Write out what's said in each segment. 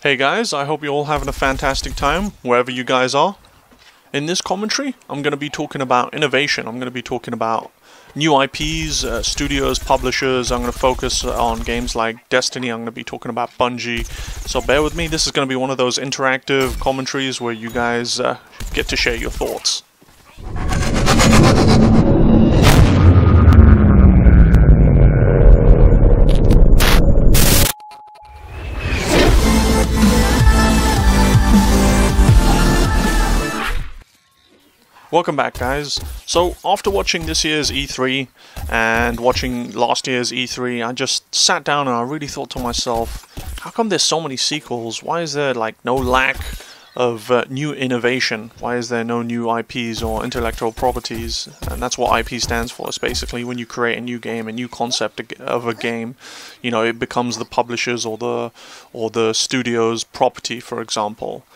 Hey guys, I hope you're all having a fantastic time, wherever you guys are. In this commentary, I'm going to be talking about innovation. I'm going to be talking about new IPs, studios, publishers. I'm going to focus on games like Destiny. I'm going to be talking about Bungie. So bear with me, this is going to be one of those interactive commentaries where you guys get to share your thoughts. Welcome back, guys. So after watching this year's E3 and watching last year's E3, I just sat down and I really thought to myself, how come there's so many sequels? Why is there like no lack of new innovation? Why is there no new IPs or intellectual properties? And that's what IP stands for. It's basically when you create a new game, a new concept of a game, you know, it becomes the publisher's or the studio's property, for example.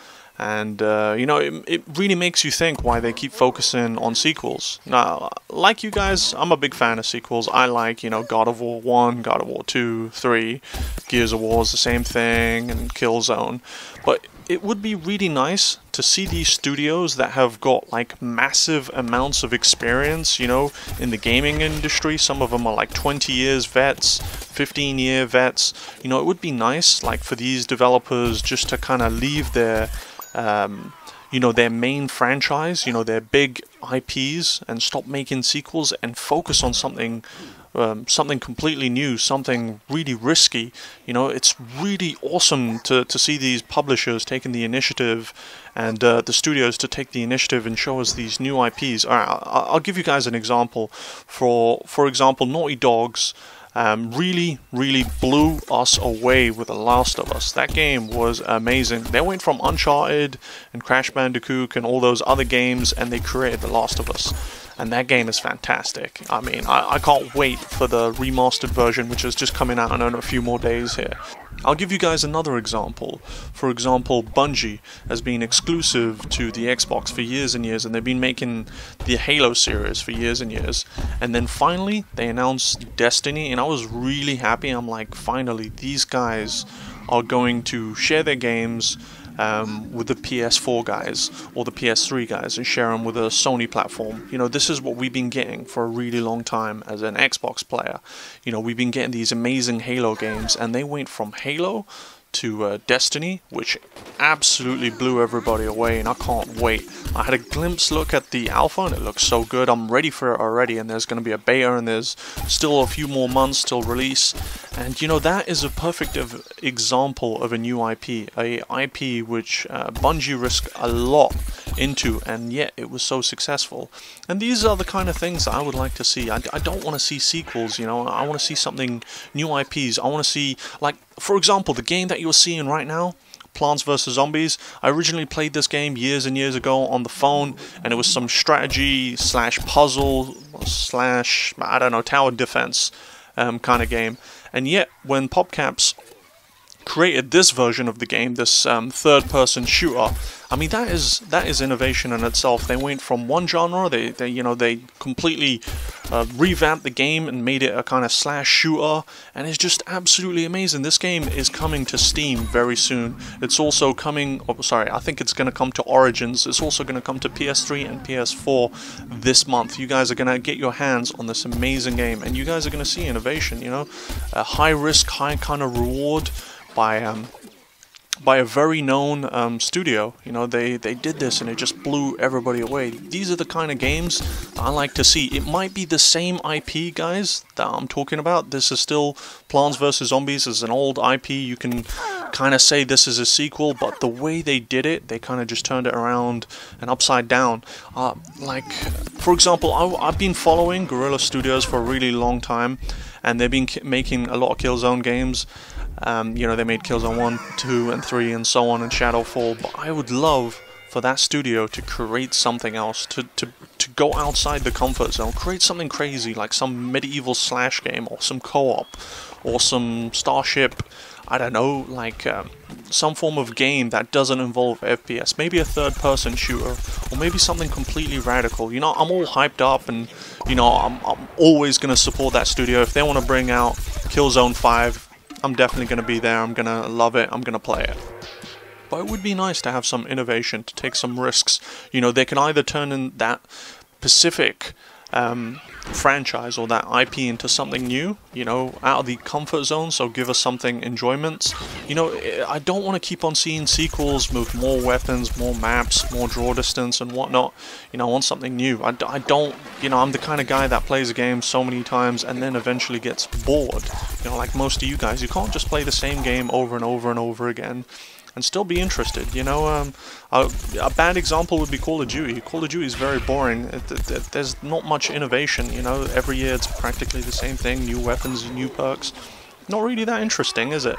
And, you know, it really makes you think why they keep focusing on sequels. Now, like you guys, I'm a big fan of sequels. I like, you know, God of War 1, God of War 2, 3, Gears of War is the same thing, and Killzone. But it would be really nice to see these studios that have got, like, massive amounts of experience, you know, in the gaming industry. Some of them are, like, 20 years vets, 15-year vets. You know, it would be nice, like, for these developers just to kind of leave their you know, their main franchise, you know, their big IPs, and stop making sequels and focus on something completely new, something really risky. You know, it's really awesome to see these publishers taking the initiative and the studios to take the initiative and show us these new IPs. I'll give you guys an example. For example, Naughty Dog's really blew us away with The Last of Us. That game was amazing. They went from Uncharted and Crash Bandicoot and all those other games, and they created The Last of Us. And that game is fantastic. I mean, I can't wait for the remastered version, which is just coming out in a few more days here. I'll give you guys another example. For example, Bungie has been exclusive to the Xbox for years and years, and they've been making the Halo series for years and years. And then finally, they announced Destiny, and I was really happy. I'm like, finally, these guys are going to share their games with the PS4 guys or the PS3 guys and share them with a Sony platform. You know, this is what we've been getting for a really long time as an Xbox player. You know, we've been getting these amazing Halo games, and they went from Halo to Destiny, which absolutely blew everybody away, and I can't wait. I had a glimpse look at the alpha, and it looks so good. I'm ready for it already, and there's going to be a beta, and there's still a few more months till release. And you know, that is a perfect example of a new IP, a IP which Bungie risked a lot into, and yet it was so successful. And these are the kind of things that I would like to see. I don't want to see sequels, you know. I want to see something, new IPs. I want to see, like, for example, the game that you're seeing right now, Plants vs. Zombies. I originally played this game years and years ago on the phone, and it was some strategy slash puzzle slash, I don't know, tower defense kind of game. And yet, when PopCaps created this version of the game, this third-person shooter, I mean, that is innovation in itself. They went from one genre, they completely revamped the game and made it a kind of slash shooter, and it's just absolutely amazing. This game is coming to Steam very soon. It's also coming, I think it's going to come to Origins. It's also going to come to PS3 and PS4 this month. You guys are going to get your hands on this amazing game, and you guys are going to see innovation, you know, a high risk, high kind of reward by a very known studio. You know, they did this and it just blew everybody away. These are the kind of games I like to see. It might be the same IP, guys, that I'm talking about. This is still Plants vs. Zombies. Is an old IP. You can kind of say this is a sequel, but the way they did it, they kind of just turned it around and upside down. Like, for example, I've been following Guerrilla Studios for a really long time, and they've been making a lot of Killzone games. You know, they made Killzone 1, 2, and 3, and so on, and Shadowfall. But I would love for that studio to create something else, to go outside the comfort zone, create something crazy, like some medieval slash game, or some co-op, or some Starship, I don't know, like some form of game that doesn't involve FPS, maybe a third-person shooter, or maybe something completely radical. You know, I'm all hyped up, and you know, I'm always going to support that studio. If they want to bring out Killzone 5, I'm definitely going to be there. I'm going to love it. I'm going to play it. But it would be nice to have some innovation, to take some risks. You know, they can either turn in that specific franchise or that IP into something new, you know, out of the comfort zone, so give us something enjoyment. You know, I don't want to keep on seeing sequels with more weapons, more maps, more draw distance and whatnot. You know, I want something new. I don't, you know, I'm the kind of guy that plays a game so many times and then eventually gets bored. You know, like most of you guys, you can't just play the same game over and over and over again and still be interested, you know. A bad example would be Call of Duty. Call of Duty is very boring. There's not much innovation, you know. Every year it's practically the same thing, new weapons, new perks. Not really that interesting, is it?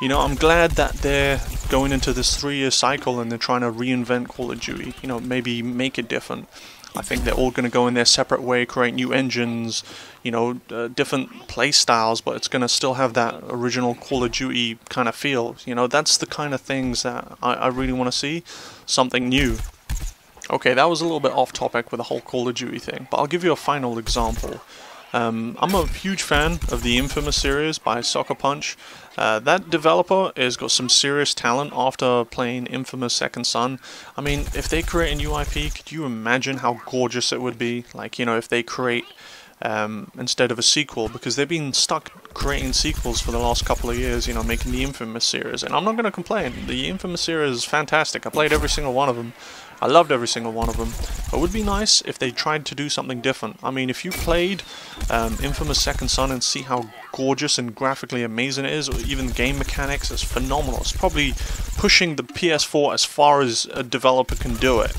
You know, I'm glad that they're going into this 3-year cycle and they're trying to reinvent Call of Duty, you know, maybe make it different. I think they're all going to go in their separate way, create new engines, you know, different play styles, but it's going to still have that original Call of Duty kind of feel. You know, that's the kind of things that I really want to see, something new. Okay, that was a little bit off topic with the whole Call of Duty thing, but I'll give you a final example. I'm a huge fan of the Infamous series by Sucker Punch. That developer has got some serious talent after playing Infamous Second Son. I mean, if they create a new IP, could you imagine how gorgeous it would be? Like, you know, if they create, instead of a sequel, because they've been stuck creating sequels for the last couple of years, you know, making the Infamous series. And I'm not going to complain. The Infamous series is fantastic. I played every single one of them. I loved every single one of them. It would be nice if they tried to do something different. I mean, if you played Infamous Second Son and see how gorgeous and graphically amazing it is, or even game mechanics, it's phenomenal. It's probably pushing the PS4 as far as a developer can do it.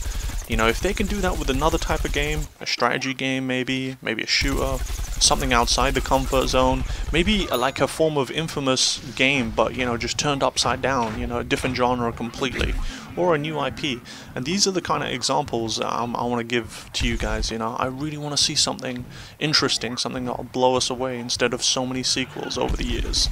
You know, if they can do that with another type of game, a strategy game maybe a shooter, something outside the comfort zone, maybe like a form of Infamous game, but, you know, just turned upside down, you know, a different genre completely, or a new IP. And these are the kind of examples I want to give to you guys, you know. I really want to see something interesting, something that will blow us away instead of so many sequels over the years.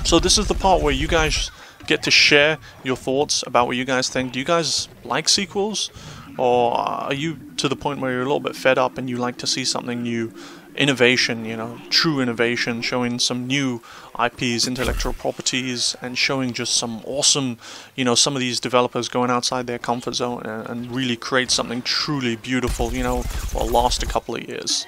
So this is the part where you guys get to share your thoughts about what you guys think. Do you guys like sequels? Or are you to the point where you're a little bit fed up and you like to see something new? Innovation, you know, true innovation, showing some new IPs, intellectual properties, and showing just some awesome, you know, some of these developers going outside their comfort zone and really create something truly beautiful, you know, or last a couple of years.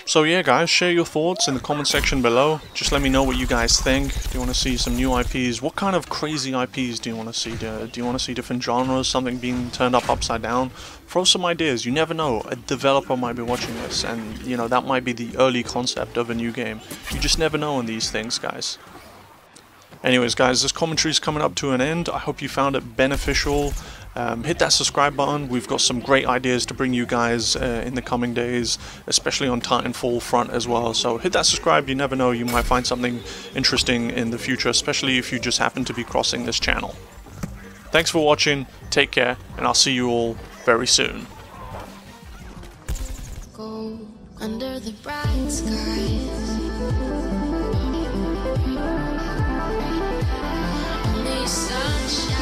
So yeah, guys, share your thoughts in the comment section below. Just let me know what you guys think. Do you want to see some new IPs? What kind of crazy IPs do you want to see? Do you want to see different genres, something being turned upside down? Throw some ideas. You never know. A developer might be watching this, and, you know, that might be the early concept of a new game. You just never know in these things, guys. Anyways, guys, this commentary is coming up to an end. I hope you found it beneficial. Hit that subscribe button. We've got some great ideas to bring you guys in the coming days, especially on Titanfall front as well. So hit that subscribe. You never know, you might find something interesting in the future, especially if you just happen to be crossing this channel. Thanks for watching, take care, and I'll see you all very soon. Go under the bright skies. Only sunshine.